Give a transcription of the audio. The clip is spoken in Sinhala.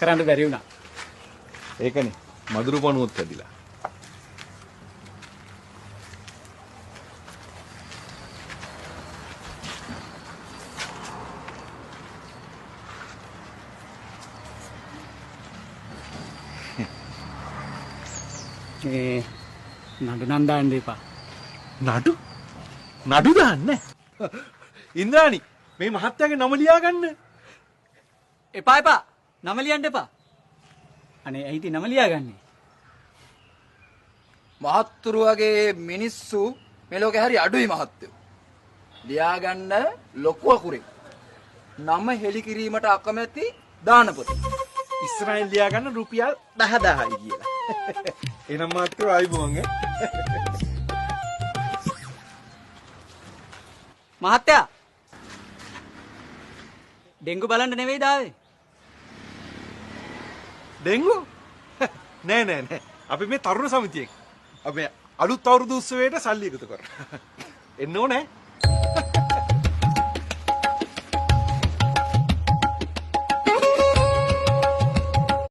කරන්න බැරි වුණා. ඒකනේ මధుර පණුවත් ඇදිලා. ඒ නඩු නම් දාන්න එපා. නඩු දාන්න. ඉන්ද්‍රාණි මේ මහත්තයාගේ නම ලියා ගන්න. එපා. නම ලියන්න එපා. අනේ ඇයිටි නම ලියාගන්නේ? මහත්තුරු වගේ මිනිස්සු මේ ලෝකේ හරි අඩුයි මහත්තයෝ. ලියාගන්න ලොකු අකුරේ. නම හෙලි කිරීමට අකමැති දානපති. ඉස්රායිල් ලියා ගන්න රුපියල් 10000යි කියලා. එනම් මහත්තයෝ ආයිබෝන් මහත්තයා ඩෙන්ගු බලන්න නෙවෙයි දාවේ. ඩෙන්ගු? නෑ. අපි මේ තරුණ සමිතියෙන් අපි අලුත් අවුරුදු උත්සවයට සල්ලි එකතු කරා. එන්න ඕනේ.